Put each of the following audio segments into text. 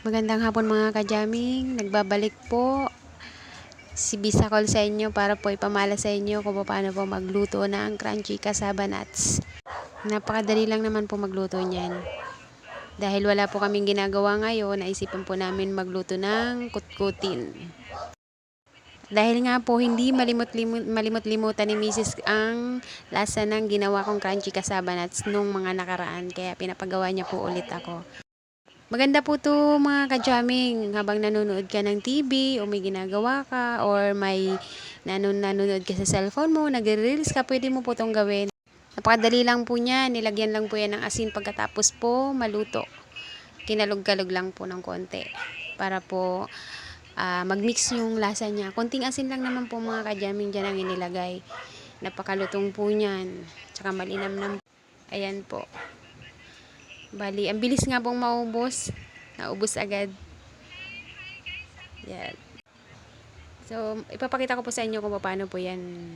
Magandang hapon mga kajaming, nagbabalik po si Bisa Call sa inyo para po ipamala sa inyo kung paano po magluto ng crunchy cassava nuts. Napakadali lang naman po magluto niyan. Dahil wala po kaming ginagawa ngayon, naisipan po namin magluto ng kutkutin. Dahil nga po hindi malimot-limutan ni Mrs. ang lasa ng ginawa kong crunchy cassava nuts nung mga nakaraan, kaya pinapagawa niya po ulit ako. Maganda po to mga kajaming, habang nanonood ka ng TV o may ginagawa ka or may nanonood ka sa cellphone mo, nagre-reels ka, pwede mo po itong gawin. Napakadali lang po niya, nilagyan lang po yan ng asin pagkatapos po maluto. Kinalog-kalog lang po ng konti para po mag-mix yung lasa niya. Konting asin lang naman po mga kajaming dyan ang inilagay. Napakalutong po niyan, tsaka malinamnam. Ayan po. Bali, ang bilis nga pong maubos. Naubos agad. Yan. So, ipapakita ko po sa inyo kung paano po yan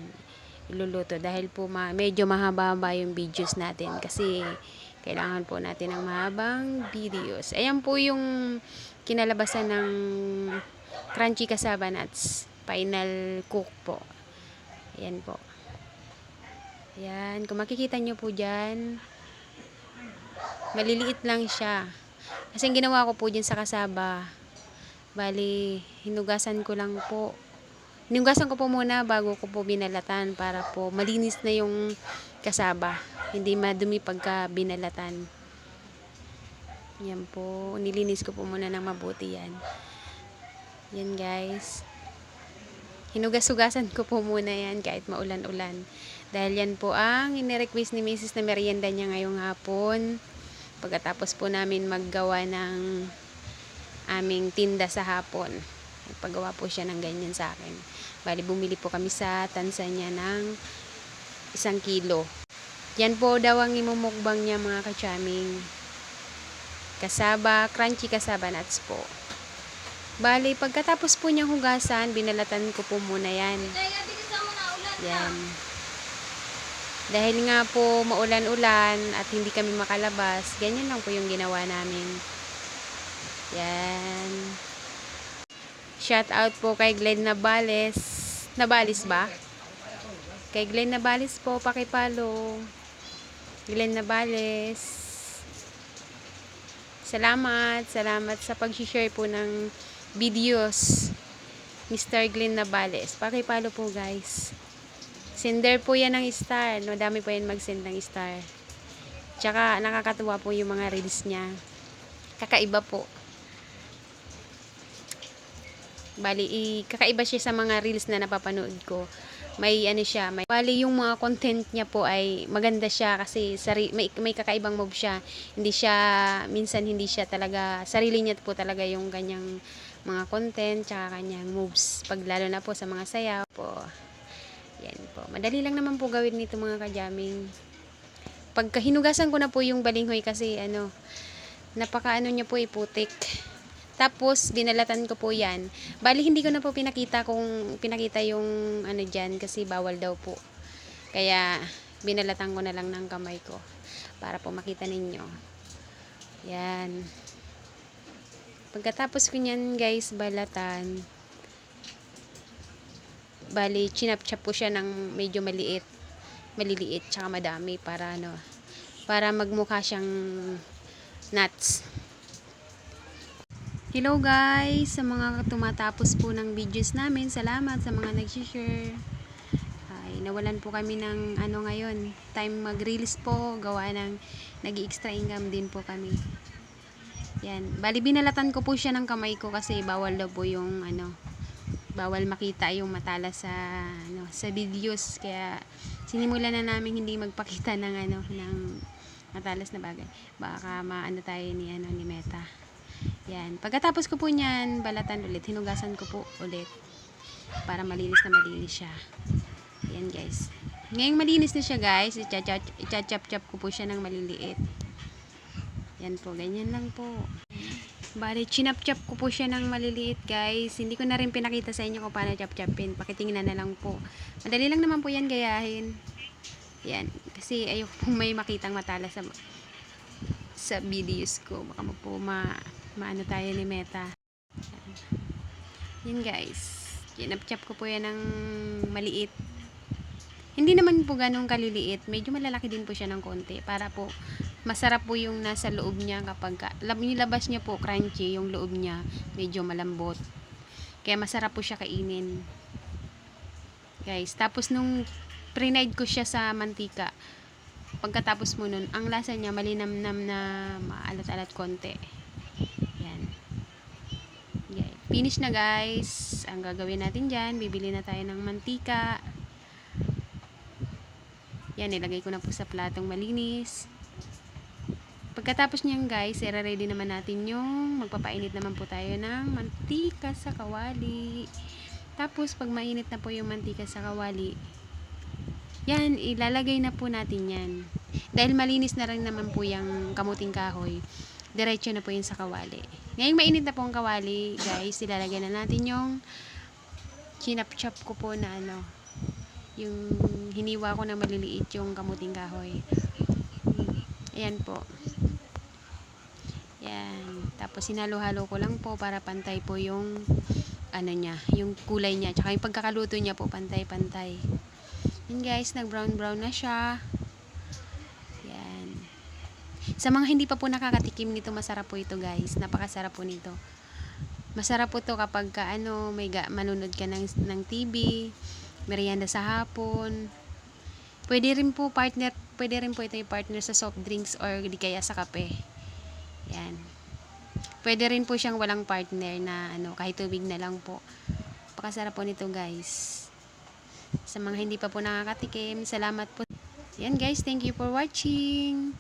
iluluto. Dahil po medyo mahaba-haba yung videos natin. Kasi, kailangan po natin ng mahabang videos. Ayan po yung kinalabasan ng crunchy cassava nuts. Final cook po. Ayan po. Ayan. Kung makikita nyo po dyan, maliliit lang siya. Kasi ginawa ko po dyan sa kasaba, bali, hinugasan ko lang po. Hinugasan ko po muna bago ko po binalatan para po malinis na yung kasaba. Hindi madumi pagka binalatan. Yan po. Nilinis ko po muna ng mabuti yan. Yan guys. Hinugas-hugasan ko po muna yan kahit maulan-ulan. Dahil yan po ang inirequest ni Mrs. na merienda niya ngayong hapon. Pagkatapos po namin maggawa ng aming tinda sa hapon. Nagpagawa po siya ng ganyan sa akin. Bali, bumili po kami sa Tanzania ng 1 kilo. Yan po daw ang imumukbang niya mga kachaming. Crunchy cassava nuts po. Bali, pagkatapos po niyang hugasan, binalatan ko po muna yan. Yan. Dahil nga po maulan-ulan at hindi kami makalabas, ganyan lang po yung ginawa namin. Yan. Shout out po kay Glenn Nabales. Nabales ba? Kay Glenn Nabales po, pakipalo. Glenn Nabales. Salamat sa pag-share po ng videos. Mr. Glenn Nabales. Pakipalo po guys. Sender po yan ng star. Madami po yan mag-send ng star. Tsaka nakakatuwa po yung mga reels niya. Kakaiba po. Bali, kakaiba siya sa mga reels na napapanood ko. May ano siya, bali yung mga content niya po ay maganda siya kasi may kakaibang move siya. Minsan hindi siya talaga, sarili niya po talaga yung kanyang mga content, tsaka kanyang moves. Pag lalo na po sa mga sayaw po. Yan po. Madali lang naman po gawin nito mga kajaming. Pagka hinugasan ko na po yung balinghoy kasi napaka niya po iputik. Tapos, binalatan ko po yan. Bali, hindi ko na po pinakita yung dyan kasi bawal daw po. Kaya, binalatan ko na lang ng kamay ko para po makita ninyo. Yan. Pagkatapos ko nyan guys, balatan. Bali, chinap-chap po siya ng medyo maliliit, tsaka madami para magmukha siyang nuts. Hello guys, sa mga tumatapos po ng videos namin, salamat sa mga nag-share. Ay, nawalan po kami ng ngayon, time mag-release po, gawa ng nag-extra income din po kami. Yan, bali binalatan ko po siya ng kamay ko kasi bawal daw po yung bawal makita yung matala sa videos, kaya sinimulan na namin hindi magpakita ng ng matalas na bagay. Baka tayo ni Meta. Yan. Pagkatapos ko po niyan, balatan ulit. Hinugasan ko po ulit. Para malinis siya. Yan guys. Ngayong malinis na siya guys, i-chop-chop ko po siya ng maliliit. Yan po. Ganyan lang po. Bali, chinap-chop ko po siya ng maliliit guys. Hindi ko na rin pinakita sa inyo kung paano chop-chopin. Pakitingnan na lang po. Madali lang naman po yan gayahin. Yan. Kasi ayoko po may makitang matala sa videos ko. Baka po maano tayo ni Meta. Yan guys. Ginap-chop ko po yan ng maliit. Hindi naman po ganun kaliliit. Medyo malalaki din po siya ng konti. Para po masarap po yung nasa loob niya kapag yung labas niya po crunchy, yung loob niya medyo malambot. Kaya masarap po siya kainin. Guys, tapos nung pre-nide ko siya sa mantika, pagkatapos mo nun, ang lasa niya malinamnam na maalat-alat konti. Yan. Yeah. Finish na guys. Ang gagawin natin dyan, bibili na tayo ng mantika. Yan, nilagay ko na po sa platong malinis. Pagkatapos niyan guys, ready naman natin yung magpapainit naman po tayo ng mantika sa kawali. Tapos pag mainit na po yung mantika sa kawali, yan, ilalagay na po natin yan. Dahil malinis na rin naman po yung kamuting kahoy, diretso na po yun sa kawali. Ngayong mainit na po ang kawali, guys, ilalagay na natin yung chinap-chop ko po na yung hiniwa ko na maliliit yung kamuting kahoy. Ayan po. Yan. Tapos sinalo-halo ko lang po para pantay po yung niya, yung kulay niya. Tsaka yung pagkakaluto niya po pantay-pantay. Yan guys, nag-brown-brown na siya. Yan. Sa mga hindi pa po nakakatikim nito, masarap po ito guys. Napakasarap po nito. Masarap po to kapag manunod ka ng TV, merienda sa hapon. Pwede rin po ito yung partner sa soft drinks or di kaya sa kape. Yan. Pwede rin po siyang walang partner na kahit tubig na lang po. Pakasarap po nito guys. Sa mga hindi pa po nakakatikim, salamat po. Yan guys, thank you for watching.